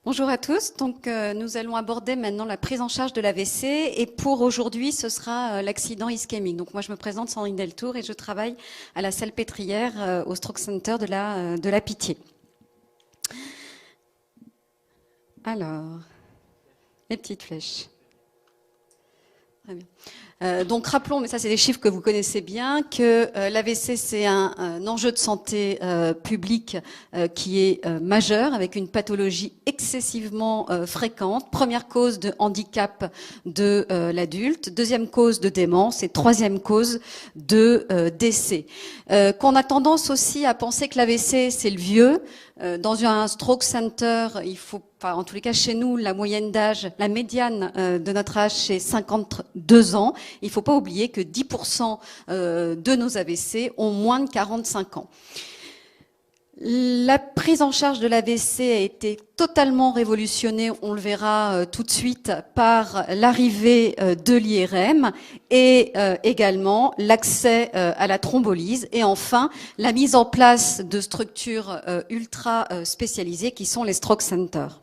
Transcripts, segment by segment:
Bonjour à tous. Donc, nous allons aborder maintenant la prise en charge de l'AVC. Et pour aujourd'hui, ce sera l'accident ischémique. Donc, moi, je me présente Sandrine Deltour et je travaille à la Salpêtrière au Stroke Center de la Pitié. Alors, les petites flèches. Très bien. Donc rappelons, mais ça c'est des chiffres que vous connaissez bien, que l'AVC c'est un enjeu de santé publique qui est majeur, avec une pathologie excessivement fréquente. Première cause de handicap de l'adulte, deuxième cause de démence et troisième cause de décès. Qu'on a tendance aussi à penser que l'AVC c'est le vieux. Dans un stroke center, il faut, enfin, en tous les cas chez nous, la moyenne d'âge, la médiane de notre âge, c'est 52 ans. Il ne faut pas oublier que 10% de nos AVC ont moins de 45 ans. La prise en charge de l'AVC a été totalement révolutionnée, on le verra tout de suite, par l'arrivée de l'IRM et également l'accès à la thrombolyse et enfin la mise en place de structures ultra spécialisées qui sont les stroke centers.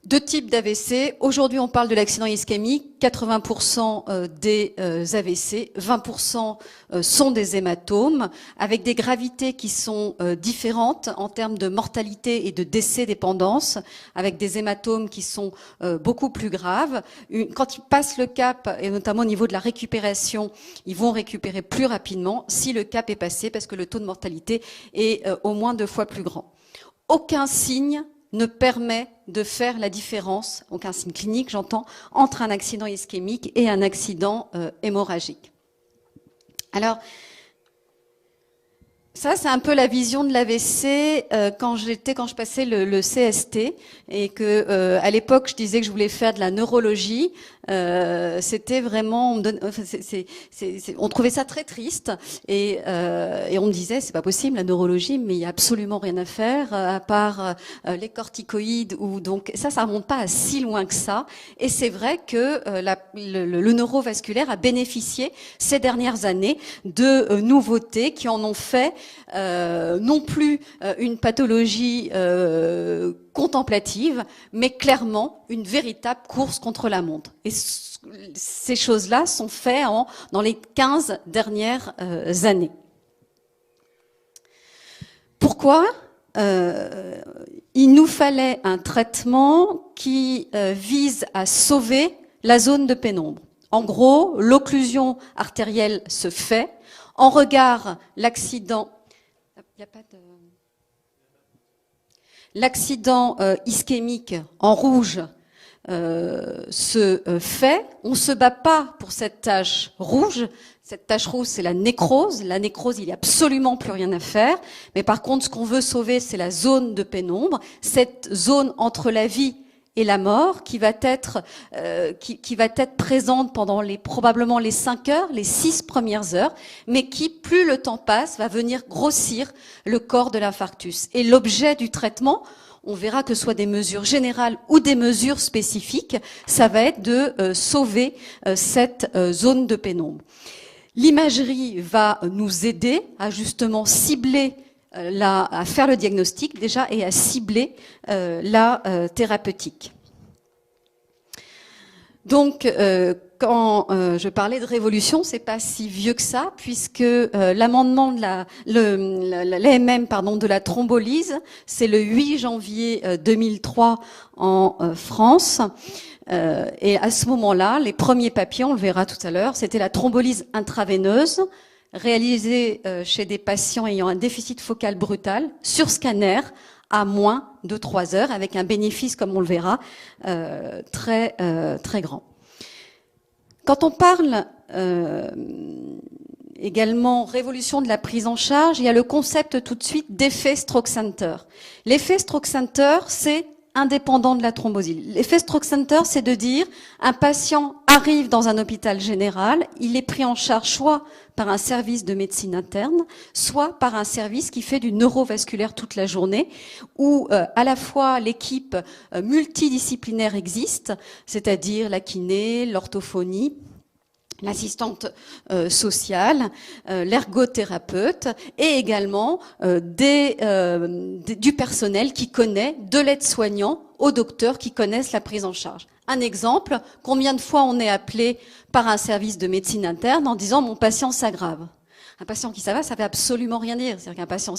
Deux types d'AVC. Aujourd'hui, on parle de l'accident ischémique. 80% des AVC, 20% sont des hématomes, avec des gravités qui sont différentes en termes de mortalité et de décès dépendance, avec des hématomes qui sont beaucoup plus graves. Quand ils passent le cap, et notamment au niveau de la récupération, ils vont récupérer plus rapidement si le cap est passé, parce que le taux de mortalité est au moins 2 fois plus grand. Aucun signe ne permet de faire la différence, aucun signe clinique j'entends, entre un accident ischémique et un accident hémorragique. Alors, ça, c'est un peu la vision de l'AVC quand je passais le CST et que à l'époque je disais que je voulais faire de la neurologie. C'était vraiment, on trouvait ça très triste et on me disait c'est pas possible la neurologie, mais il y a absolument rien à faire à part les corticoïdes ou donc ça remonte pas à si loin que ça. Et c'est vrai que le neurovasculaire a bénéficié ces dernières années de nouveautés qui en ont fait non plus une pathologie contemplative, mais clairement une véritable course contre la montre. Et ces choses-là sont faites dans les 15 dernières années. Pourquoi il nous fallait un traitement qui vise à sauver la zone de pénombre. En gros, l'occlusion artérielle se fait. En regard, l'accident ischémique en rouge se fait. On ne se bat pas pour cette tache rouge. Cette tache rouge, c'est la nécrose. La nécrose, il n'y a absolument plus rien à faire. Mais par contre, ce qu'on veut sauver, c'est la zone de pénombre. Cette zone entre la vie et la mort qui va être présente pendant probablement les 5 heures, les 6 premières heures, mais qui, plus le temps passe, va venir grossir le corps de l'infarctus. Et l'objet du traitement, on verra que ce soit des mesures générales ou des mesures spécifiques, ça va être de sauver cette zone de pénombre. L'imagerie va nous aider à justement cibler à faire le diagnostic déjà et à cibler la thérapeutique. Donc, quand je parlais de révolution, c'est pas si vieux que ça, puisque l'amendement de l'AMM de la thrombolyse, c'est le 8 janvier 2003 en France. Et à ce moment-là, les premiers papiers, on le verra tout à l'heure, c'était la thrombolyse intraveineuse, réalisée chez des patients ayant un déficit focal brutal sur scanner à moins de 3 heures, avec un bénéfice, comme on le verra, très grand. Quand on parle également révolution de la prise en charge, il y a le concept tout de suite d'effet stroke center. L'effet stroke center, c'est indépendant de la thrombosile. L'effet stroke center, c'est de dire un patient arrive dans un hôpital général, il est pris en charge soit par un service de médecine interne, soit par un service qui fait du neurovasculaire toute la journée, où à la fois l'équipe multidisciplinaire existe, c'est-à-dire la kiné, l'orthophonie, l'assistante sociale, l'ergothérapeute et également du personnel qui connaît, de l'aide-soignant aux docteurs qui connaissent la prise en charge. Un exemple, combien de fois on est appelé par un service de médecine interne en disant « mon patient s'aggrave ». Un patient qui s'aggrave, ça ne veut absolument rien dire. C'est-à-dire qu'un patient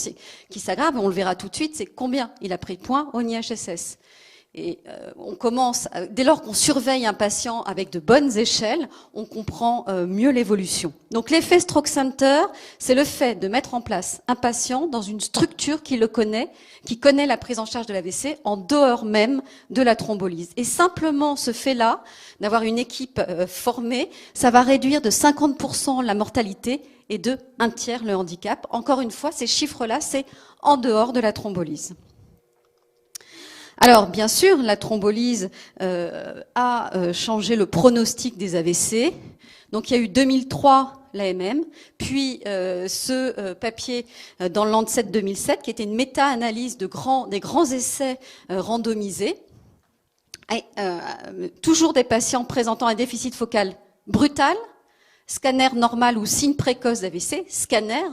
qui s'aggrave, on le verra tout de suite, c'est combien il a pris de points au IHSS. Et on commence, dès lors qu'on surveille un patient avec de bonnes échelles, on comprend mieux l'évolution. Donc l'effet Stroke Center, c'est le fait de mettre en place un patient dans une structure qui le connaît, qui connaît la prise en charge de l'AVC en dehors même de la thrombolyse. Et simplement ce fait-là, d'avoir une équipe formée, ça va réduire de 50% la mortalité et de 1/3 le handicap. Encore une fois, ces chiffres-là, c'est en dehors de la thrombolyse. Alors, bien sûr, la thrombolyse a changé le pronostic des AVC. Donc, il y a eu 2003 l'AMM, puis ce papier dans le Lancet 2007, qui était une méta-analyse des grands essais randomisés. Et, toujours des patients présentant un déficit focal brutal, scanner normal ou signe précoce d'AVC, scanner,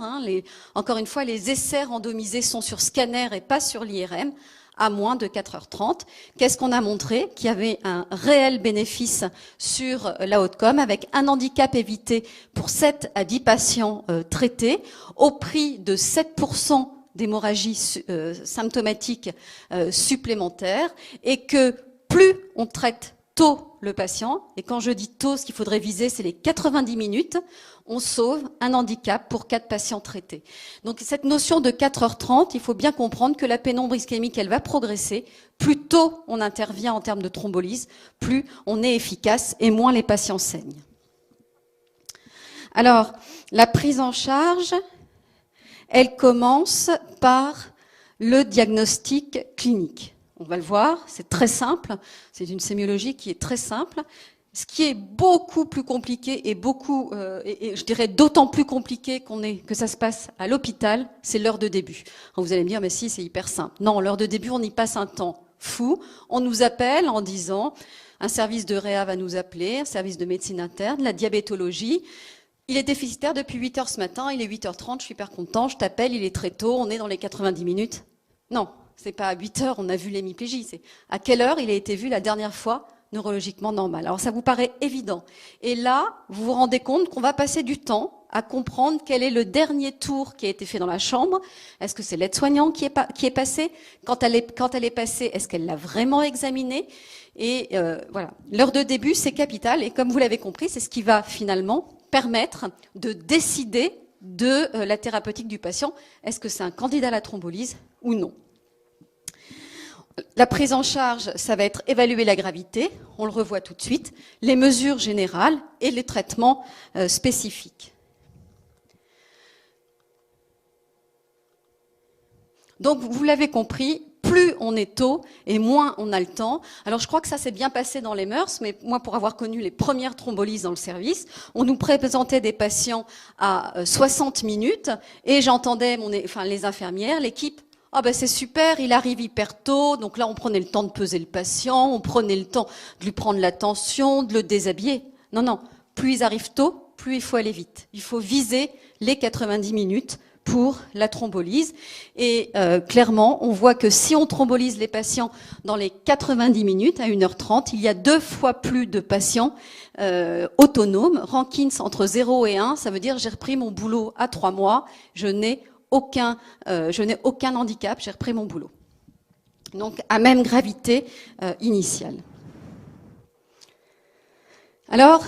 encore une fois, les essais randomisés sont sur scanner et pas sur l'IRM, à moins de 4h30. Qu'est-ce qu'on a montré? Qu'il y avait un réel bénéfice sur la outcome avec un handicap évité pour 7 à 10 patients traités au prix de 7% d'hémorragie symptomatique supplémentaire et que plus on traite tôt le patient, et quand je dis tôt, ce qu'il faudrait viser, c'est les 90 minutes, on sauve un handicap pour 4 patients traités. Donc cette notion de 4h30, il faut bien comprendre que la pénombre ischémique, elle va progresser. Plus tôt on intervient en termes de thrombolyse, plus on est efficace et moins les patients saignent. Alors, la prise en charge, elle commence par le diagnostic clinique. On va le voir, c'est très simple, c'est une sémiologie qui est très simple. Ce qui est beaucoup plus compliqué et je dirais d'autant plus compliqué que ça se passe à l'hôpital, c'est l'heure de début. Alors vous allez me dire, mais si, c'est hyper simple. Non, l'heure de début, on y passe un temps fou. On nous appelle en disant, un service de réa va nous appeler, un service de médecine interne, la diabétologie. Il est déficitaire depuis 8h ce matin, il est 8h30, je suis hyper content, je t'appelle, il est très tôt, on est dans les 90 minutes. Non, c'est pas à 8h, on a vu l'hémiplégie, c'est à quelle heure il a été vu la dernière fois neurologiquement normal. Alors ça vous paraît évident. Et là, vous vous rendez compte qu'on va passer du temps à comprendre quel est le dernier tour qui a été fait dans la chambre. Est-ce que c'est l'aide-soignant qui est passé? Quand elle est passée, est-ce qu'elle l'a vraiment examiné? Et voilà, l'heure de début, c'est capital. Et comme vous l'avez compris, c'est ce qui va finalement permettre de décider de la thérapeutique du patient. Est-ce que c'est un candidat à la thrombolyse ou non? La prise en charge, ça va être évaluer la gravité, on le revoit tout de suite, les mesures générales et les traitements spécifiques. Donc, vous l'avez compris, plus on est tôt et moins on a le temps. Alors, je crois que ça s'est bien passé dans les mœurs, mais moi, pour avoir connu les premières thrombolyses dans le service, on nous présentait des patients à 60 minutes et j'entendais les infirmières, l'équipe, ah ben c'est super, il arrive hyper tôt, donc là on prenait le temps de peser le patient, on prenait le temps de lui prendre la tension, de le déshabiller. Non, non, plus ils arrivent tôt, plus il faut aller vite. Il faut viser les 90 minutes pour la thrombolyse. Et clairement, on voit que si on thrombolyse les patients dans les 90 minutes, à 1h30, il y a 2 fois plus de patients autonomes. Rankins entre 0 et 1, ça veut dire j'ai repris mon boulot à 3 mois, je n'ai aucun handicap, j'ai repris mon boulot. Donc, à même gravité initiale. Alors,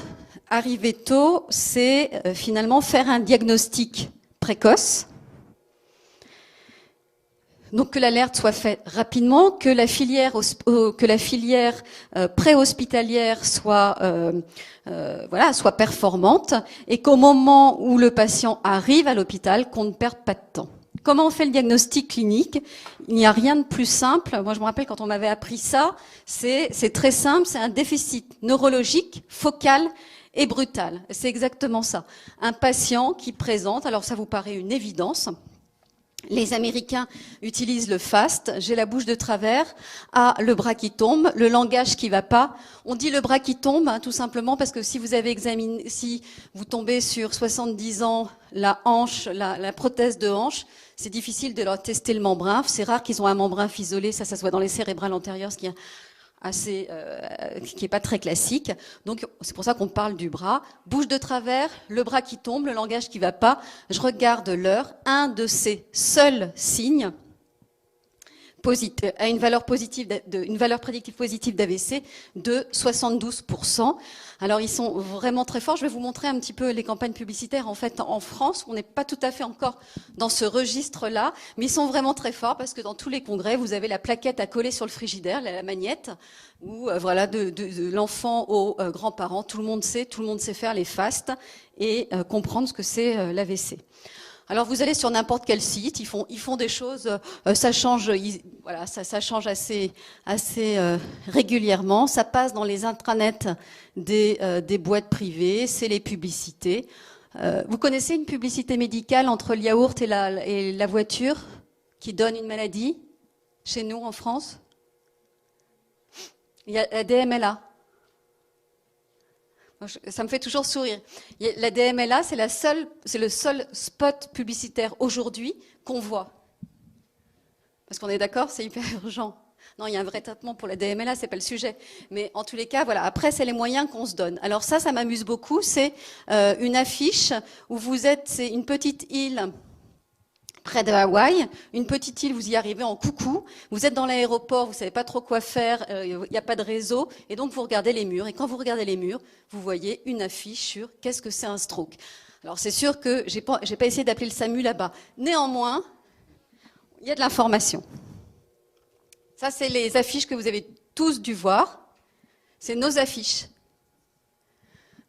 arriver tôt, c'est finalement faire un diagnostic précoce. Donc, que l'alerte soit faite rapidement, que la filière préhospitalière soit performante et qu'au moment où le patient arrive à l'hôpital, qu'on ne perde pas de temps. Comment on fait le diagnostic clinique? Il n'y a rien de plus simple. Moi, je me rappelle quand on m'avait appris ça, c'est très simple, c'est un déficit neurologique, focal et brutal. C'est exactement ça. Un patient qui présente, alors ça vous paraît une évidence, Les Américains utilisent le FAST, j'ai la bouche de travers, le bras qui tombe, le langage qui va pas. On dit le bras qui tombe, hein, tout simplement parce que si vous avez examiné, si vous tombez sur 70 ans, la hanche, la prothèse de hanche, c'est difficile de leur tester le membrane. C'est rare qu'ils ont un membrane isolé, ça se voit dans les cérébrales antérieures, ce qui est qui est pas très classique. Donc c'est pour ça qu'on parle du bras. Bouche de travers, le bras qui tombe, le langage qui va pas. Je regarde l'heure. Un de ces seuls signes a une valeur prédictive positive d'AVC de 72%. Alors ils sont vraiment très forts. Je vais vous montrer un petit peu les campagnes publicitaires en fait en France. On n'est pas tout à fait encore dans ce registre-là, mais ils sont vraiment très forts parce que dans tous les congrès, vous avez la plaquette à coller sur le frigidaire, la magnette, où voilà de l'enfant aux grands-parents, tout le monde sait faire les FAST et comprendre ce que c'est l'AVC. Alors vous allez sur n'importe quel site, ils font des choses, ça change, voilà, ça change assez régulièrement. Ça passe dans les intranets des boîtes privées, c'est les publicités. Vous connaissez une publicité médicale entre le yaourt et la voiture qui donne une maladie chez nous en France? Il y a la DMLA. Ça me fait toujours sourire. La DMLA, c'est le seul spot publicitaire aujourd'hui qu'on voit. Parce qu'on est d'accord, c'est hyper urgent. Non, il y a un vrai traitement pour la DMLA, c'est pas le sujet. Mais en tous les cas, voilà. Après, c'est les moyens qu'on se donne. Alors ça m'amuse beaucoup. C'est une affiche où vous êtes, c'est une petite île près de Hawaï, une petite île, vous y arrivez en coucou, vous êtes dans l'aéroport, vous savez pas trop quoi faire, il n'y a pas de réseau, et donc vous regardez les murs, et quand vous regardez les murs, vous voyez une affiche sur qu'est-ce que c'est un stroke. Alors c'est sûr que j'ai pas essayé d'appeler le SAMU là-bas. Néanmoins, il y a de l'information. Ça, c'est les affiches que vous avez tous dû voir. C'est nos affiches.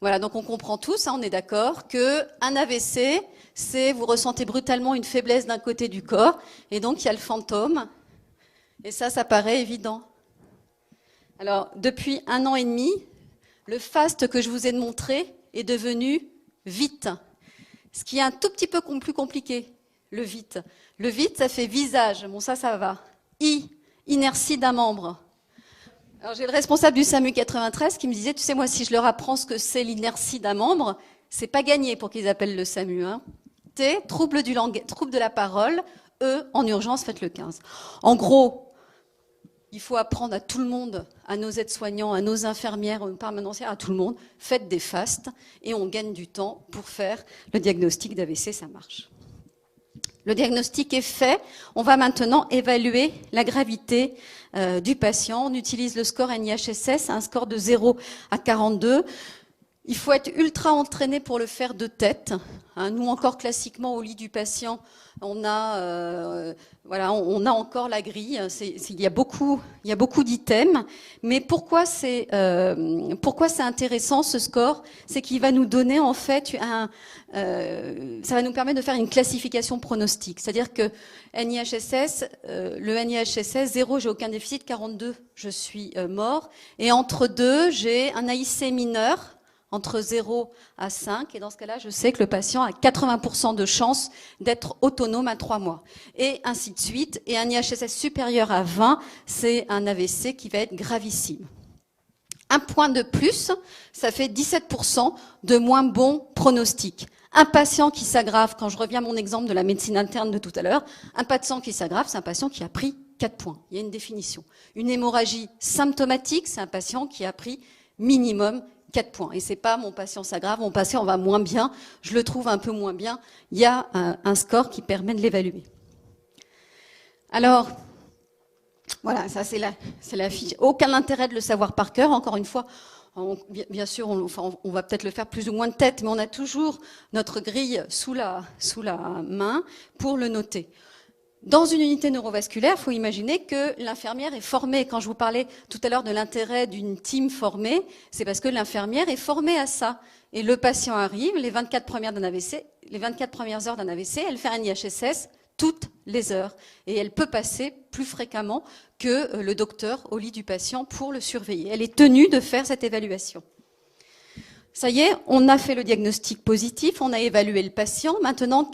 Voilà, donc on comprend tous, hein, on est d'accord, qu'un AVC, c'est vous ressentez brutalement une faiblesse d'un côté du corps, et donc il y a le fantôme, et ça paraît évident. Alors, depuis 1 an et demi, le FAST que je vous ai montré est devenu VIT, ce qui est un tout petit peu plus compliqué, le VIT. Le VIT, ça fait visage, bon ça va. Inertie d'un membre. Alors j'ai le responsable du SAMU 93 qui me disait, tu sais, moi, si je leur apprends ce que c'est l'inertie d'un membre, c'est pas gagné pour qu'ils appellent le SAMU. Hein. T, trouble de la parole. E, en urgence, faites le 15. En gros, il faut apprendre à tout le monde, à nos aides-soignants, à nos infirmières, aux permanencières, à tout le monde, faites des FAST et on gagne du temps pour faire le diagnostic d'AVC, ça marche. Le diagnostic est fait. On va maintenant évaluer la gravité du patient. On utilise le score NIHSS, un score de 0 à 42. Il faut être ultra entraîné pour le faire de tête. Nous, encore classiquement, au lit du patient, on a encore la grille. Il y a beaucoup d'items. Mais pourquoi c'est intéressant ce score? C'est qu'il va nous donner en fait ça va nous permettre de faire une classification pronostique. C'est-à-dire que NIHSS, le NIHSS 0, j'ai aucun déficit, 42, je suis mort, et entre 2, j'ai un AIC mineur. Entre 0 à 5, et dans ce cas-là, je sais que le patient a 80% de chances d'être autonome à 3 mois. Et ainsi de suite. Et un IHSS supérieur à 20, c'est un AVC qui va être gravissime. Un point de plus, ça fait 17% de moins bon pronostic. Un patient qui s'aggrave, quand je reviens à mon exemple de la médecine interne de tout à l'heure, un patient qui s'aggrave, c'est un patient qui a pris 4 points. Il y a une définition. Une hémorragie symptomatique, c'est un patient qui a pris minimum 4 points. Et c'est pas mon patient s'aggrave, mon patient va moins bien, je le trouve un peu moins bien. Il y a un score qui permet de l'évaluer. Alors, voilà, ça c'est la fiche. Aucun intérêt de le savoir par cœur, encore une fois. Bien sûr, on va peut-être le faire plus ou moins de tête, mais on a toujours notre grille sous la main pour le noter. Dans une unité neurovasculaire, il faut imaginer que l'infirmière est formée. Quand je vous parlais tout à l'heure de l'intérêt d'une team formée, c'est parce que l'infirmière est formée à ça. Et le patient arrive, les 24 premières heures d'un AVC, elle fait un IHSS toutes les heures. Et elle peut passer plus fréquemment que le docteur au lit du patient pour le surveiller. Elle est tenue de faire cette évaluation. Ça y est, on a fait le diagnostic positif, on a évalué le patient. Maintenant,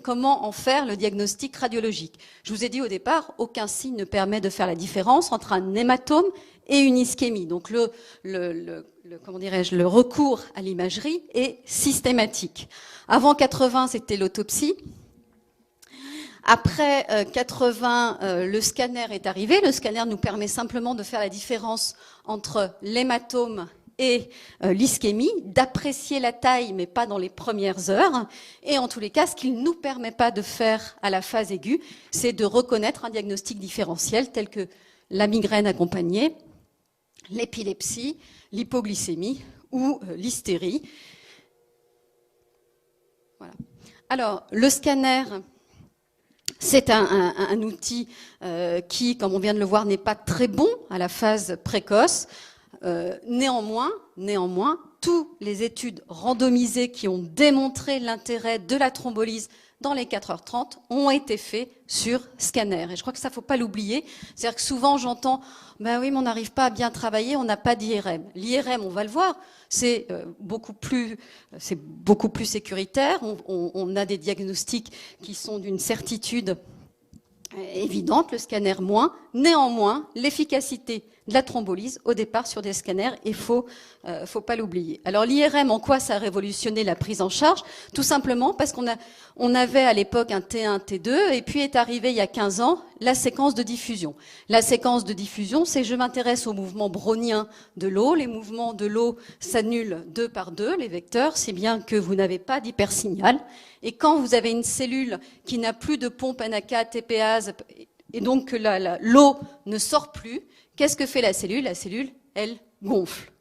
comment en faire le diagnostic radiologique? Je vous ai dit au départ, aucun signe ne permet de faire la différence entre un hématome et une ischémie. Donc comment dirais-je, le recours à l'imagerie est systématique. Avant 80, c'était l'autopsie. Après 80, le scanner est arrivé. Le scanner nous permet simplement de faire la différence entre l'hématome et l'ischémie, d'apprécier la taille, mais pas dans les premières heures. Et en tous les cas, ce qu'il ne nous permet pas de faire à la phase aiguë, c'est de reconnaître un diagnostic différentiel tel que la migraine accompagnée, l'épilepsie, l'hypoglycémie ou l'hystérie. Voilà. Alors, le scanner, c'est un outil qui, comme on vient de le voir, n'est pas très bon à la phase précoce. Néanmoins, toutes les études randomisées qui ont démontré l'intérêt de la thrombolyse dans les 4h30 ont été faites sur scanner. Et je crois que ça ne faut pas l'oublier. C'est-à-dire que souvent j'entends « ben oui, mais on n'arrive pas à bien travailler, on n'a pas d'IRM ». L'IRM, on va le voir, c'est beaucoup plus sécuritaire. On a des diagnostics qui sont d'une certitude évidente, le scanner moins. Néanmoins, l'efficacité de la thrombolyse au départ sur des scanners, il faut pas l'oublier. Alors l'IRM, en quoi ça a révolutionné la prise en charge? Tout simplement parce on avait à l'époque un T1, T2, et puis est arrivé il y a 15 ans la séquence de diffusion. La séquence de diffusion, c'est je m'intéresse aux mouvements browniens de l'eau. Les mouvements de l'eau s'annulent 2 par 2, les vecteurs, si bien que vous n'avez pas d'hypersignal. Et quand vous avez une cellule qui n'a plus de pompe NAK, TPase, et donc que l'eau ne sort plus, qu'est-ce que fait la cellule? La cellule, elle gonfle.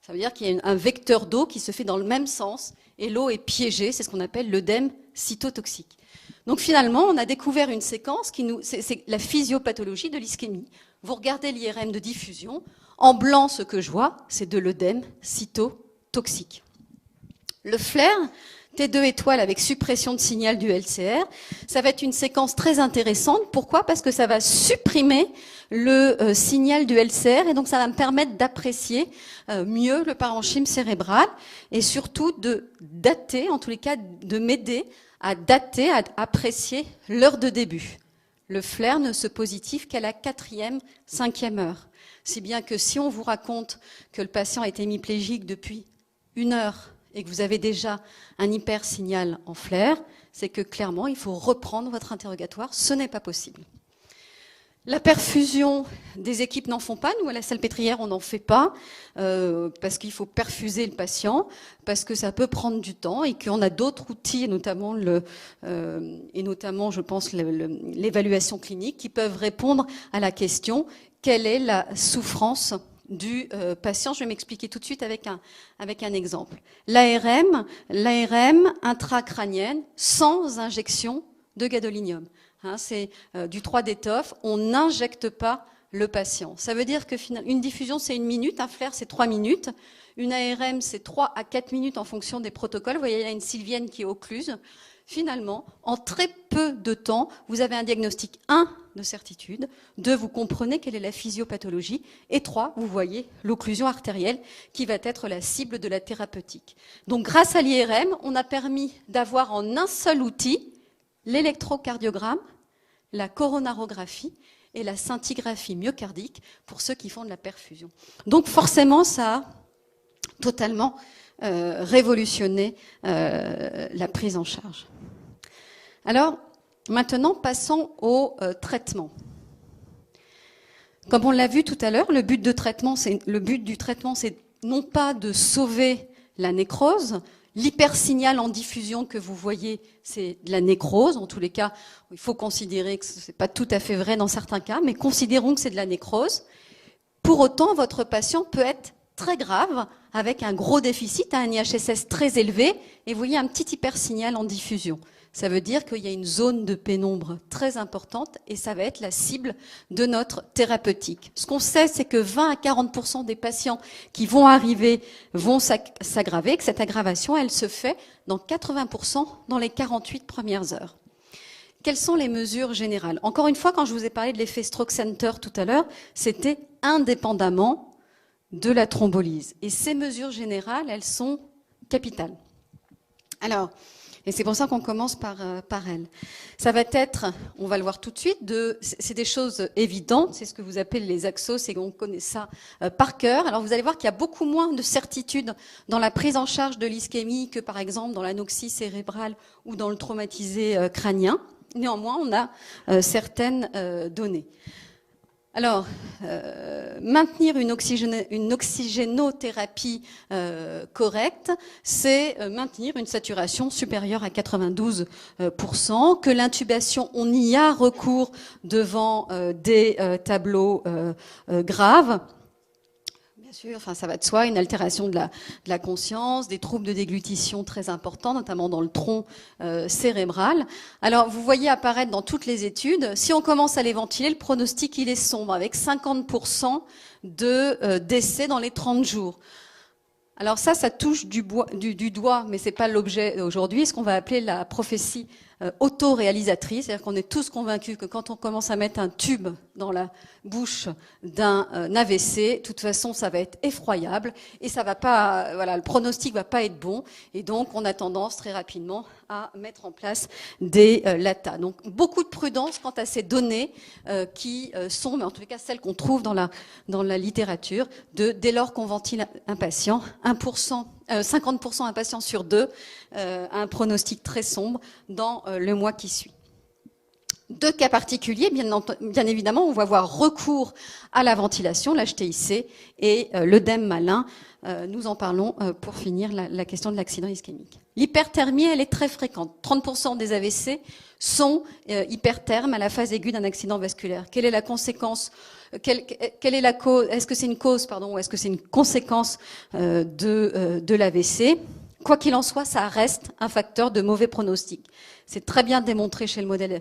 Ça veut dire qu'il y a un vecteur d'eau qui se fait dans le même sens et l'eau est piégée, c'est ce qu'on appelle l'œdème cytotoxique. Donc finalement, on a découvert une séquence c'est la physiopathologie de l'ischémie. Vous regardez l'IRM de diffusion, en blanc, ce que je vois, c'est de l'œdème cytotoxique. Le flair, T2 étoile avec suppression de signal du LCR, ça va être une séquence très intéressante. Pourquoi? Parce que ça va supprimer le signal du LCR et donc ça va me permettre d'apprécier mieux le parenchyme cérébral et surtout de dater, en tous les cas de m'aider à dater, à apprécier l'heure de début. Le flair ne se positive qu'à la 4e, 5e heure. Si bien que si on vous raconte que le patient est hémiplégique depuis 1 heure et que vous avez déjà un hypersignal en flair, c'est que clairement, il faut reprendre votre interrogatoire. Ce n'est pas possible. La perfusion, des équipes n'en font pas. Nous, à la Salpêtrière, on n'en fait pas parce qu'il faut perfuser le patient, parce que ça peut prendre du temps et qu'on a d'autres outils, et notamment, je pense, l'évaluation clinique, qui peuvent répondre à la question « Quelle est la souffrance ?» du patient. Je vais m'expliquer tout de suite avec un exemple. L'ARM intracrânienne sans injection de gadolinium. C'est du 3-d'étoffe, on n'injecte pas le patient. Ça veut dire que une diffusion, c'est 1 minute, un flair, c'est 3 minutes, une ARM, c'est 3 à 4 minutes en fonction des protocoles. Vous voyez, il y a une sylvienne qui est occluse. Finalement, en très peu de temps, vous avez un diagnostic 1 de certitude, 2, vous comprenez quelle est la physiopathologie, et 3, vous voyez l'occlusion artérielle qui va être la cible de la thérapeutique. Donc grâce à l'IRM, on a permis d'avoir en un seul outil l'électrocardiogramme, la coronarographie et la scintigraphie myocardique pour ceux qui font de la perfusion. Donc forcément, ça a totalement révolutionné la prise en charge. Alors, maintenant, passons au traitement. Comme on l'a vu tout à l'heure, le but du traitement, c'est non pas de sauver la nécrose. L'hypersignal en diffusion que vous voyez, c'est de la nécrose. En tous les cas, il faut considérer que ce n'est pas tout à fait vrai dans certains cas, mais considérons que c'est de la nécrose. Pour autant, votre patient peut être très grave, avec un gros déficit, un IHSS très élevé, et vous voyez un petit hypersignal en diffusion. Ça veut dire qu'il y a une zone de pénombre très importante et ça va être la cible de notre thérapeutique. Ce qu'on sait, c'est que 20 à 40% des patients qui vont arriver vont s'aggraver, que cette aggravation, elle se fait dans 80% dans les 48 premières heures. Quelles sont les mesures générales? Encore une fois, quand je vous ai parlé de l'effet stroke center tout à l'heure, c'était indépendamment de la thrombolyse. Et ces mesures générales, elles sont capitale. Alors, et c'est pour ça qu'on commence par elle. Ça va être, on va le voir tout de suite, c'est des choses évidentes, c'est ce que vous appelez les axos, et on connaît ça par cœur. Alors vous allez voir qu'il y a beaucoup moins de certitude dans la prise en charge de l'ischémie que par exemple dans l'anoxie cérébrale ou dans le traumatisé crânien. Néanmoins, on a certaines données. Alors, maintenir une oxygénothérapie correcte, c'est maintenir une saturation supérieure à 92%, que l'intubation, on y a recours devant des tableaux graves. Bien sûr, enfin, ça va de soi, une altération de la conscience, des troubles de déglutition très importants, notamment dans le tronc cérébral. Alors, vous voyez apparaître dans toutes les études, si on commence à les ventiler, le pronostic, il est sombre, avec 50% de décès dans les 30 jours. Alors ça touche du doigt, mais c'est pas l'objet aujourd'hui, ce qu'on va appeler la prophétie auto-réalisatrice, c'est-à-dire qu'on est tous convaincus que quand on commence à mettre un tube dans la bouche d'un AVC, de toute façon, ça va être effroyable et ça va pas, voilà, le pronostic va pas être bon et donc on a tendance très rapidement à mettre en place des LATA. Donc beaucoup de prudence quant à ces données qui sont, mais en tous les cas celles qu'on trouve dans la littérature, dès lors qu'on ventile un patient, 50% un patient sur 2 a un pronostic très sombre dans le mois qui suit. Deux cas particuliers, bien évidemment, on va avoir recours à la ventilation, l'HTIC et l'œdème malin. Nous en parlons pour finir la question de l'accident ischémique. L'hyperthermie, elle est très fréquente. 30% des AVC sont hyperthermes à la phase aiguë d'un accident vasculaire. Quelle est la conséquence ? Quelle est la cause ? Est-ce que c'est une cause, ou est-ce que c'est une conséquence de l'AVC ? Quoi qu'il en soit, ça reste un facteur de mauvais pronostic. C'est très bien démontré chez le modèle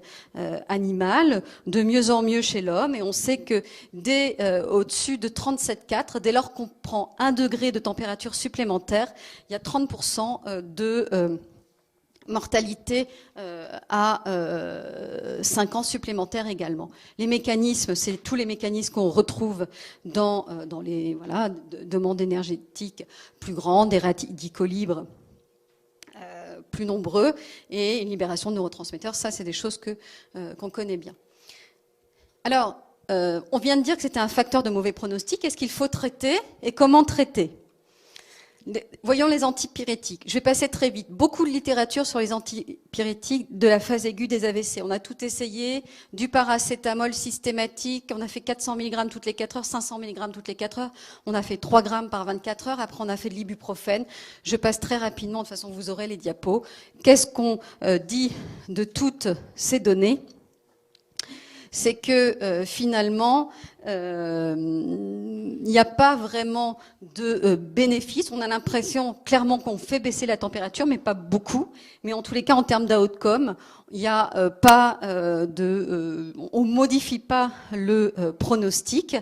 animal, de mieux en mieux chez l'homme, et on sait que dès au-dessus de 37,4, dès lors qu'on prend 1 degré de température supplémentaire, il y a 30% de mortalité à 5 ans supplémentaires également. Les mécanismes, c'est tous les mécanismes qu'on retrouve dans les demandes énergétiques plus grandes, des radicaux libres plus nombreux et une libération de neurotransmetteurs. Ça, c'est des choses qu'on connaît bien. Alors, on vient de dire que c'était un facteur de mauvais pronostic. Est-ce qu'il faut traiter et comment traiter ? Voyons les antipyrétiques. Je vais passer très vite. Beaucoup de littérature sur les antipyrétiques de la phase aiguë des AVC. On a tout essayé, du paracétamol systématique, on a fait 400 mg toutes les 4 heures, 500 mg toutes les 4 heures, on a fait 3 grammes par 24 heures, après on a fait de l'ibuprofène. Je passe très rapidement, de toute façon vous aurez les diapos. Qu'est-ce qu'on dit de toutes ces données ? C'est que finalement, il n'y a pas vraiment de bénéfice. On a l'impression clairement qu'on fait baisser la température, mais pas beaucoup. Mais en tous les cas, en termes d'outcome, il n'y a pas on modifie pas le pronostic.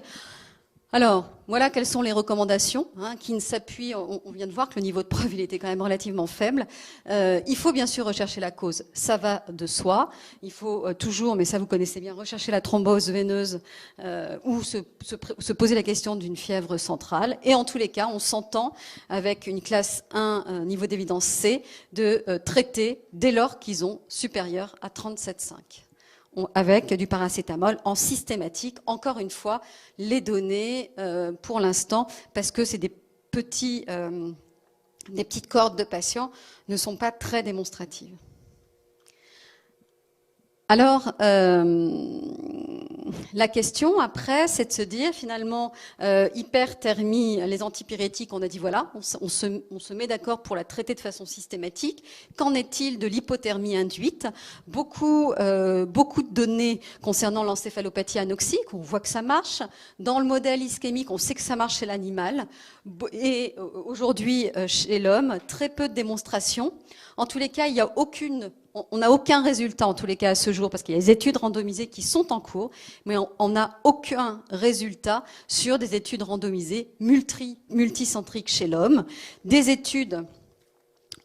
Alors, voilà quelles sont les recommandations qui ne s'appuient, on vient de voir que le niveau de preuve il était quand même relativement faible. Il faut bien sûr rechercher la cause, ça va de soi. Il faut toujours, mais ça vous connaissez bien, rechercher la thrombose veineuse ou se poser la question d'une fièvre centrale. Et en tous les cas, on s'entend avec une classe 1, niveau d'évidence C, de traiter dès lors qu'ils ont supérieur à 37,5. Avec du paracétamol en systématique. Encore une fois, les données, pour l'instant, parce que c'est des petites cohortes de patients, ne sont pas très démonstratives. Alors, la question après, c'est de se dire finalement, hyperthermie, les antipyrétiques, on a dit voilà, on se met d'accord pour la traiter de façon systématique. Qu'en est-il de l'hypothermie induite ? Beaucoup de données concernant l'encéphalopathie anoxique, on voit que ça marche. Dans le modèle ischémique, on sait que ça marche chez l'animal. Et aujourd'hui, chez l'homme, très peu de démonstrations. En tous les cas, il y a on n'a aucun résultat, en tous les cas, à ce jour, parce qu'il y a des études randomisées qui sont en cours, mais on n'a aucun résultat sur des études randomisées multicentriques chez l'homme. Des études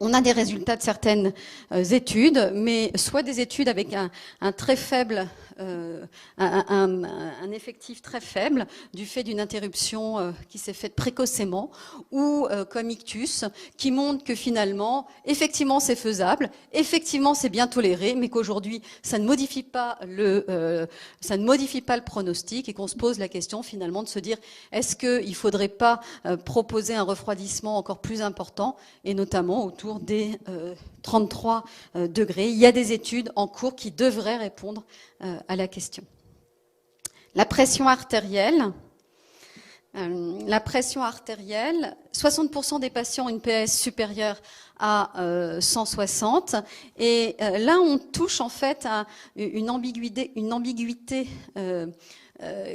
On a des résultats de certaines études, mais soit des études avec un très faible, un effectif très faible du fait d'une interruption qui s'est faite précocement, ou comme Ictus, qui montre que finalement, effectivement, c'est faisable, effectivement, c'est bien toléré, mais qu'aujourd'hui, ça ne modifie pas le pronostic et qu'on se pose la question finalement de se dire est-ce qu'il ne faudrait pas proposer un refroidissement encore plus important, et notamment autour des 33 degrés. Il y a des études en cours qui devraient répondre à la question. La pression artérielle. 60% des patients ont une PS supérieure à 160. Et là, on touche en fait à une ambiguïté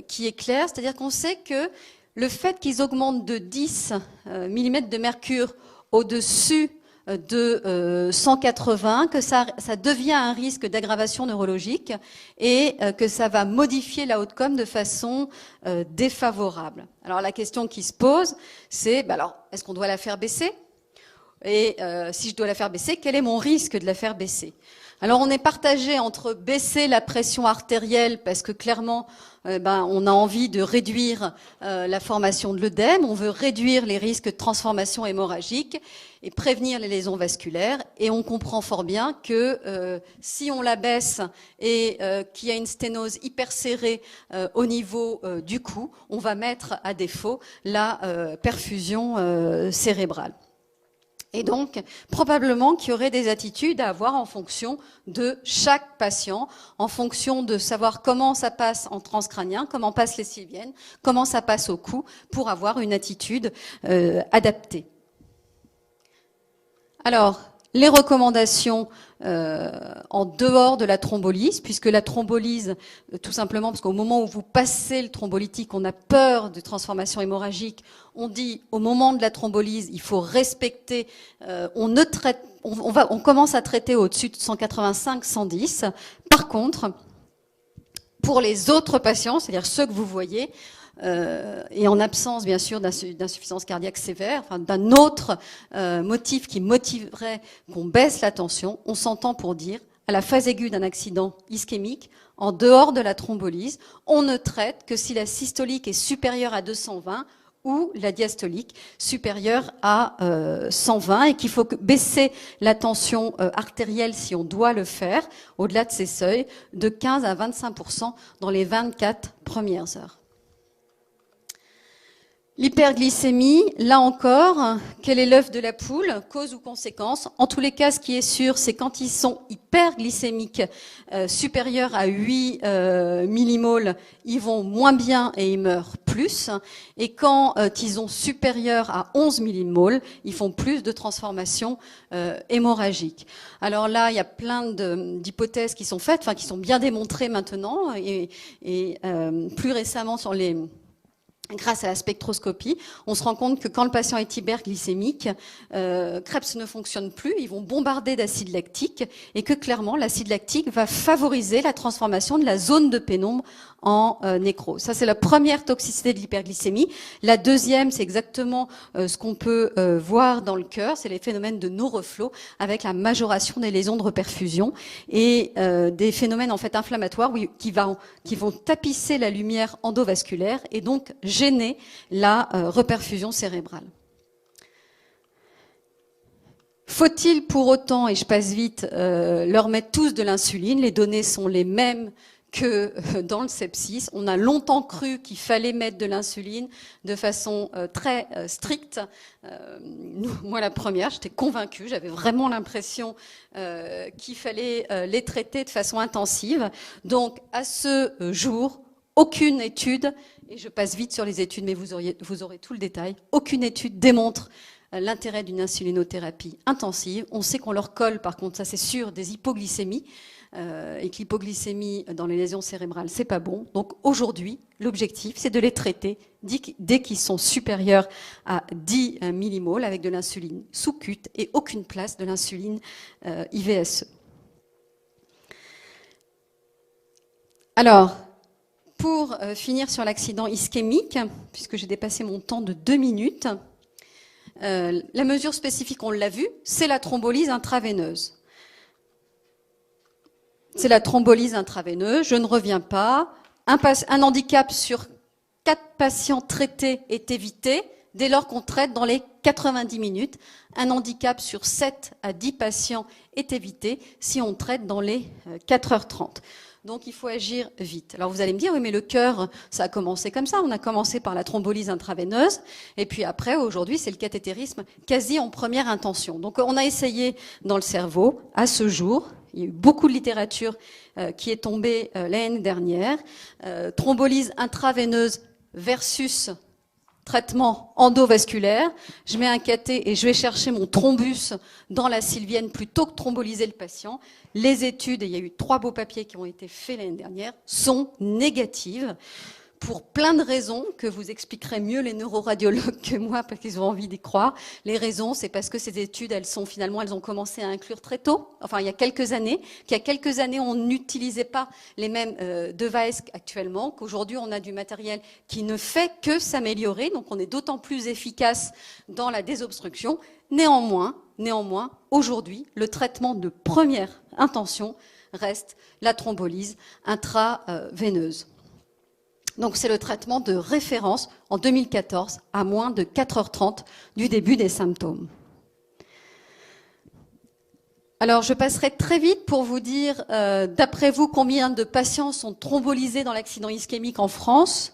qui est claire. C'est-à-dire qu'on sait que le fait qu'ils augmentent de 10 mm de mercure au-dessus de 180, que ça devient un risque d'aggravation neurologique et que ça va modifier la outcome de façon défavorable. Alors la question qui se pose, c'est alors est-ce qu'on doit la faire baisser? Et si je dois la faire baisser, quel est mon risque de la faire baisser? Alors on est partagé entre baisser la pression artérielle parce que clairement on a envie de réduire la formation de l'œdème, on veut réduire les risques de transformation hémorragique et prévenir les lésions vasculaires, et on comprend fort bien que si on la baisse et qu'il y a une sténose hyper serrée au niveau du cou, on va mettre à défaut la perfusion cérébrale. Et donc, probablement qu'il y aurait des attitudes à avoir en fonction de chaque patient, en fonction de savoir comment ça passe en transcrânien, comment passent les sylviennes, comment ça passe au cou, pour avoir une attitude adaptée. Alors, les recommandations en dehors de la thrombolyse, puisque la thrombolyse, tout simplement parce qu'au moment où vous passez le thrombolytique, on a peur de transformation hémorragique, on dit au moment de la thrombolyse, il faut respecter, on commence à traiter au-dessus de 185-110. Par contre, pour les autres patients, c'est-à-dire ceux que vous voyez, et en absence bien sûr d'insuffisance cardiaque sévère, enfin, d'un autre motif qui motiverait qu'on baisse la tension, on s'entend pour dire à la phase aiguë d'un accident ischémique, en dehors de la thrombolyse, on ne traite que si la systolique est supérieure à 220 ou la diastolique supérieure à 120, et qu'il faut baisser la tension artérielle si on doit le faire, au-delà de ces seuils, de 15 à 25% dans les 24 premières heures. L'hyperglycémie, là encore, quel est l'œuf de la poule, cause ou conséquence? En tous les cas, ce qui est sûr, c'est quand ils sont hyperglycémiques, supérieurs à 8 millimoles, ils vont moins bien et ils meurent plus. Et quand ils sont supérieurs à 11 millimoles, ils font plus de transformations hémorragiques. Alors là, il y a plein d'hypothèses qui sont faites, enfin qui sont bien démontrées maintenant, et plus récemment grâce à la spectroscopie, on se rend compte que quand le patient est hyperglycémique, Krebs ne fonctionne plus, ils vont bombarder d'acide lactique, et que clairement l'acide lactique va favoriser la transformation de la zone de pénombre en nécrose. Ça, c'est la première toxicité de l'hyperglycémie. La deuxième, c'est exactement ce qu'on peut voir dans le cœur, c'est les phénomènes de no-reflow avec la majoration des lésions de reperfusion et des phénomènes en fait inflammatoires qui vont tapisser la lumière endovasculaire et donc gêner la reperfusion cérébrale. Faut-il pour autant, et je passe vite, leur mettre tous de l'insuline? Les données sont les mêmes que dans le sepsis. On a longtemps cru qu'il fallait mettre de l'insuline de façon très stricte. Moi, la première, j'étais convaincue. J'avais vraiment l'impression qu'il fallait les traiter de façon intensive. Donc, à ce jour, aucune étude, et je passe vite sur les études, mais vous aurez tout le détail, aucune étude démontre l'intérêt d'une insulinothérapie intensive. On sait qu'on leur colle, par contre, ça c'est sûr, des hypoglycémies, et que l'hypoglycémie dans les lésions cérébrales, c'est pas bon. Donc aujourd'hui, l'objectif, c'est de les traiter dès qu'ils sont supérieurs à 10 millimoles avec de l'insuline sous-cute et aucune place de l'insuline IVSE. Alors, pour finir sur l'accident ischémique, puisque j'ai dépassé mon temps de 2 minutes, La mesure spécifique, on l'a vu, c'est la thrombolyse intraveineuse. C'est la thrombolyse intraveineuse, je ne reviens pas. Un handicap sur 4 patients traités est évité dès lors qu'on traite dans les 90 minutes. Un handicap sur 7 à 10 patients est évité si on traite dans les 4h30. Donc il faut agir vite. Alors vous allez me dire, oui mais le cœur, ça a commencé comme ça. On a commencé par la thrombolyse intraveineuse et puis après, aujourd'hui, c'est le cathétérisme quasi en première intention. Donc on a essayé dans le cerveau, à ce jour, il y a eu beaucoup de littérature qui est tombée l'année dernière, thrombolyse intraveineuse versus traitement endovasculaire, je mets un cathé et je vais chercher mon thrombus dans la sylvienne plutôt que thromboliser le patient. Les études, et il y a eu 3 beaux papiers qui ont été faits l'année dernière, sont négatives pour plein de raisons que vous expliquerez mieux les neuroradiologues que moi parce qu'ils ont envie d'y croire. Les raisons, c'est parce que ces études, elles ont commencé à inclure très tôt, enfin il y a quelques années, qu'il y a quelques années on n'utilisait pas les mêmes devices qu'actuellement, qu'aujourd'hui on a du matériel qui ne fait que s'améliorer, donc on est d'autant plus efficace dans la désobstruction. Néanmoins, aujourd'hui, le traitement de première intention reste la thrombolyse intraveineuse. Donc c'est le traitement de référence en 2014 à moins de 4h30 du début des symptômes. Alors je passerai très vite pour vous dire, d'après vous, combien de patients sont thrombolisés dans l'accident ischémique en France.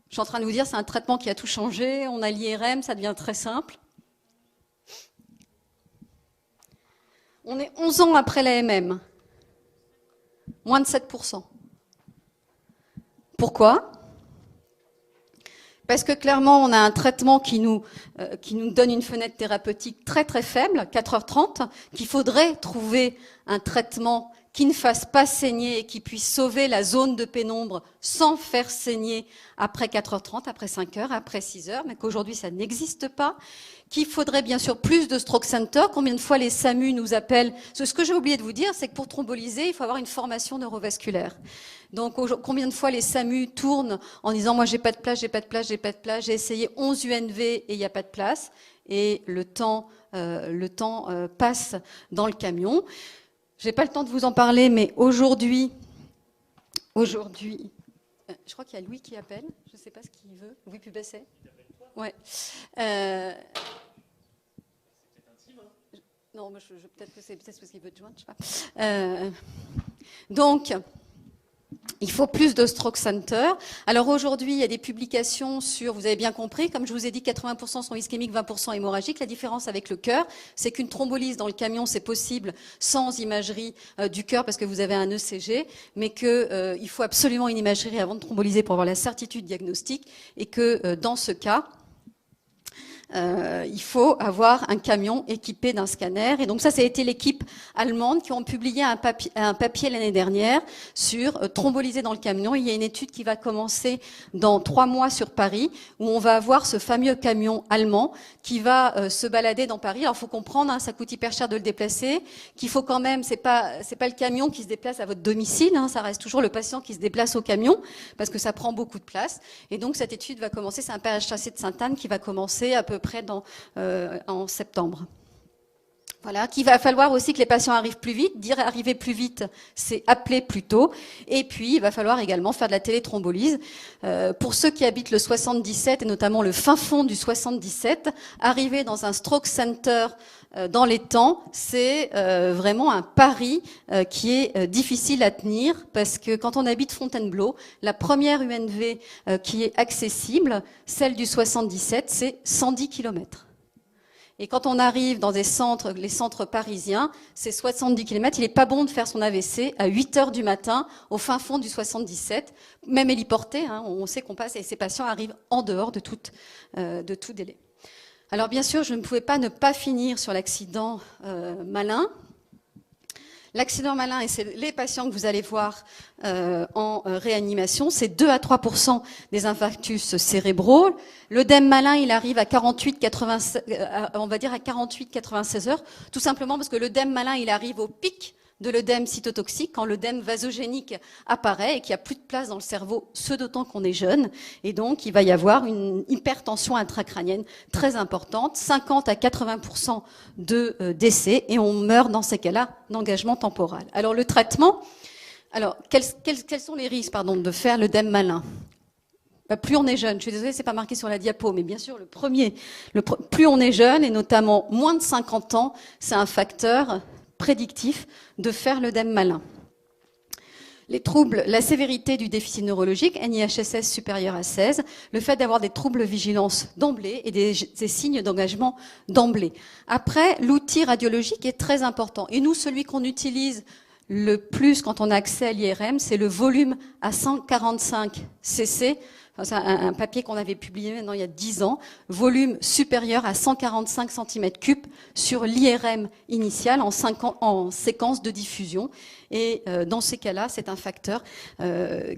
Je suis en train de vous dire, c'est un traitement qui a tout changé, on a l'IRM, ça devient très simple. On est 11 ans après l'AMM, moins de 7%. Pourquoi ? Parce que clairement, on a un traitement qui nous donne une fenêtre thérapeutique très très faible, 4h30, qu'il faudrait trouver un traitement qui ne fasse pas saigner et qui puisse sauver la zone de pénombre sans faire saigner après 4h30, après 5h, après 6h, mais qu'aujourd'hui ça n'existe pas. Qu'il faudrait bien sûr plus de stroke center. Combien de fois les SAMU nous appellent ? Ce que j'ai oublié de vous dire, c'est que pour thromboliser, il faut avoir une formation neurovasculaire. Donc combien de fois les SAMU tournent en disant « moi j'ai pas de place, j'ai essayé 11 UNV et il n'y a pas de place » et le temps passe dans le camion. J'ai pas le temps de vous en parler, mais aujourd'hui, je crois qu'il y a Louis qui appelle, je ne sais pas ce qu'il veut. Louis Pubasset ? Ouais. Non, peut-être que c'est parce qu'il veut te joindre, je sais pas. Donc, il faut plus de stroke center. Alors aujourd'hui, il y a des publications sur, vous avez bien compris, comme je vous ai dit, 80% sont ischémiques, 20% hémorragiques. La différence avec le cœur, c'est qu'une thrombolyse dans le camion, c'est possible sans imagerie du cœur parce que vous avez un ECG, mais qu'il faut absolument une imagerie avant de thromboliser pour avoir la certitude diagnostique et que dans ce cas, il faut avoir un camion équipé d'un scanner. Et donc ça a été l'équipe allemande qui ont publié un papier l'année dernière sur thromboliser dans le camion. Il y a une étude qui va commencer dans 3 mois sur Paris, où on va avoir ce fameux camion allemand qui va se balader dans Paris. Alors il faut comprendre, ça coûte hyper cher de le déplacer, qu'il faut quand même, c'est pas le camion qui se déplace à votre domicile, ça reste toujours le patient qui se déplace au camion, parce que ça prend beaucoup de place. Et donc cette étude va commencer, c'est un PHAC de Sainte-Anne qui va commencer à peu près en septembre. Voilà, qu'il va falloir aussi que les patients arrivent plus vite. Dire arriver plus vite, c'est appeler plus tôt. Et puis, il va falloir également faire de la téléthrombolyse. Pour ceux qui habitent le 77, et notamment le fin fond du 77, arriver dans un stroke center dans les temps, c'est vraiment un pari qui est difficile à tenir, parce que quand on habite Fontainebleau, la première UNV qui est accessible, celle du 77, c'est 110 km. Et quand on arrive dans les centres parisiens, c'est 70 km. Il n'est pas bon de faire son AVC à 8h du matin au fin fond du 77, même héliporté. On sait qu'on passe et ces patients arrivent en dehors de tout délai. Alors bien sûr, je ne pouvais pas ne pas finir sur l'accident malin. L'accident malin, et c'est les patients que vous allez voir en réanimation, c'est 2 à 3% des infarctus cérébraux. L'œdème malin, il arrive à 48-96 heures, tout simplement parce que l'œdème malin, il arrive au pic de l'œdème cytotoxique quand l'œdème vasogénique apparaît et qu'il n'y a plus de place dans le cerveau, ce d'autant qu'on est jeune. Et donc, il va y avoir une hypertension intracrânienne très importante, 50 à 80% de décès, et on meurt dans ces cas-là d'engagement temporal. Alors, le traitement, quels sont les risques, de faire l'œdème malin? Plus on est jeune, je suis désolée, c'est pas marqué sur la diapo, mais bien sûr, plus on est jeune, et notamment moins de 50 ans, c'est un facteur prédictif de faire l'œdème malin. Les troubles, la sévérité du déficit neurologique, NIHSS supérieur à 16, le fait d'avoir des troubles de vigilance d'emblée et des signes d'engagement d'emblée. Après, l'outil radiologique est très important. Et nous, celui qu'on utilise le plus quand on a accès à l'IRM, c'est le volume à 145 cc. C'est un papier qu'on avait publié maintenant il y a 10 ans, volume supérieur à 145 cm3 sur l'IRM initial en séquence de diffusion. Et dans ces cas-là, c'est un facteur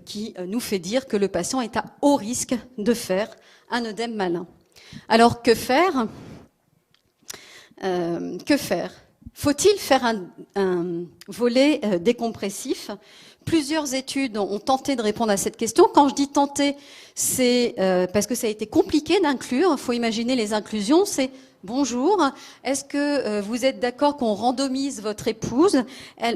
qui nous fait dire que le patient est à haut risque de faire un œdème malin. Alors que faire? Faut-il faire un volet décompressif? Plusieurs études ont tenté de répondre à cette question. Quand je dis tenter, c'est parce que ça a été compliqué d'inclure. Il faut imaginer les inclusions. C'est bonjour, est-ce que vous êtes d'accord qu'on randomise votre épouse?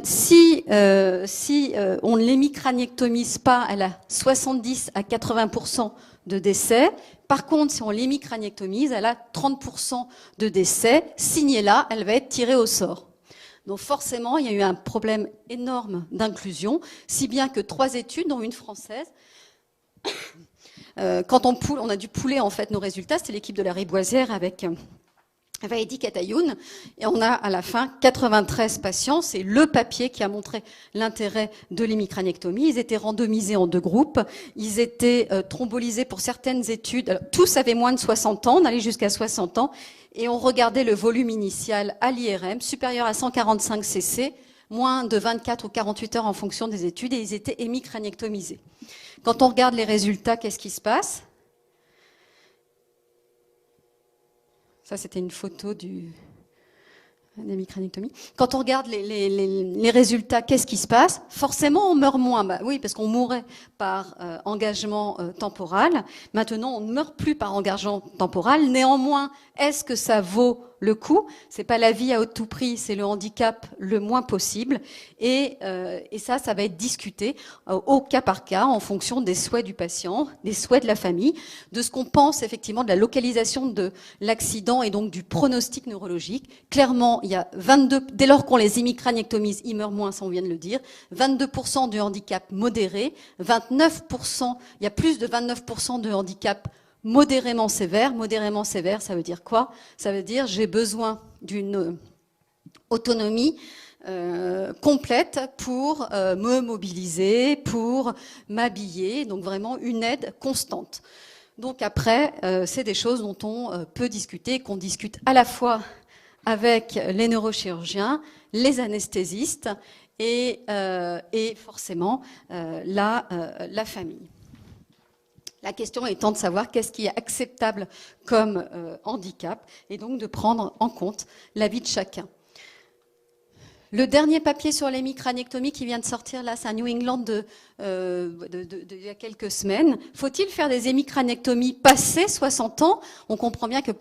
Si on ne l'hémicraniectomise pas, elle a 70 à 80% de décès. Par contre, si on l'hémicraniectomise, elle a 30% de décès. Signée là, elle va être tirée au sort. Donc forcément, il y a eu un problème énorme d'inclusion, si bien que 3 études, dont une française, quand on a dû pouler en fait nos résultats, c'était l'équipe de la Riboisière avec Vaidi Katayoun, et on a à la fin 93 patients. C'est le papier qui a montré l'intérêt de l'hémicraniectomie. Ils étaient randomisés en 2 groupes, ils étaient thrombolisés pour certaines études. Alors, tous avaient moins de 60 ans, on allait jusqu'à 60 ans, et on regardait le volume initial à l'IRM, supérieur à 145 cc, moins de 24 ou 48 heures en fonction des études, et ils étaient hémicraniectomisés. Quand on regarde les résultats, qu'est-ce qui se passe? Ça, c'était une photo de l'hémicraniectomie. Quand on regarde les résultats, qu'est-ce qui se passe? Forcément, on meurt moins. Oui, parce qu'on mourrait par engagement temporal. Maintenant, on ne meurt plus par engagement temporal. Néanmoins, est-ce que ça vaut le coup? C'est pas la vie à tout prix, c'est le handicap le moins possible. Et ça va être discuté au cas par cas, en fonction des souhaits du patient, des souhaits de la famille, de ce qu'on pense effectivement de la localisation de l'accident et donc du pronostic neurologique. Clairement, il y a 22, dès lors qu'on les hémicraniectomise, ils meurent moins, ça on vient de le dire, 22% de handicap modéré, 29%, il y a plus de 29% de handicap modérément sévère. Modérément sévère, ça veut dire quoi? Ça veut dire j'ai besoin d'une autonomie complète pour me mobiliser, pour m'habiller, donc vraiment une aide constante. Donc après, c'est des choses dont on peut discuter, qu'on discute à la fois avec les neurochirurgiens, les anesthésistes et forcément la famille. La question étant de savoir qu'est-ce qui est acceptable comme handicap et donc de prendre en compte la vie de chacun. Le dernier papier sur l'hémicraniectomie qui vient de sortir, là, c'est un New England il y a quelques semaines. Faut-il faire des hémicraniectomies passé 60 ans? On comprend bien que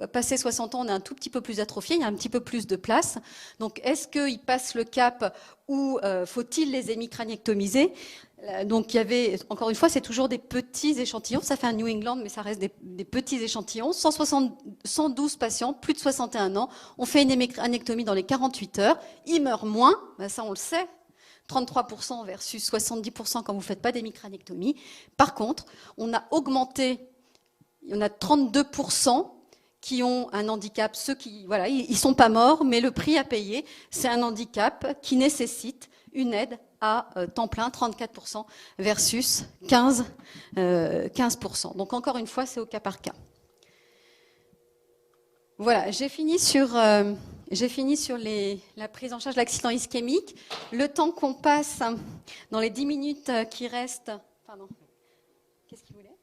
passé 60 ans, on est un tout petit peu plus atrophié, il y a un petit peu plus de place. Donc, est-ce qu'ils passent le cap ou faut-il les hémicraniectomiser? Donc il y avait, encore une fois, c'est toujours des petits échantillons, ça fait un New England, mais ça reste des petits échantillons, 112 patients, plus de 61 ans, on fait une hémicraniectomie dans les 48 heures, ils meurent moins, ben ça on le sait, 33% versus 70% quand vous ne faites pas d'hémicraniectomie. Par contre, on a augmenté, il y en a 32% qui ont un handicap, ceux qui, voilà, ils sont pas morts, mais le prix à payer, c'est un handicap qui nécessite une aide à temps plein, 34% versus 15%. Donc encore une fois, c'est au cas par cas. Voilà, j'ai fini sur la prise en charge de l'accident ischémique. Le temps qu'on passe dans les 10 minutes qui restent... Pardon. Qu'est-ce qu'il voulait?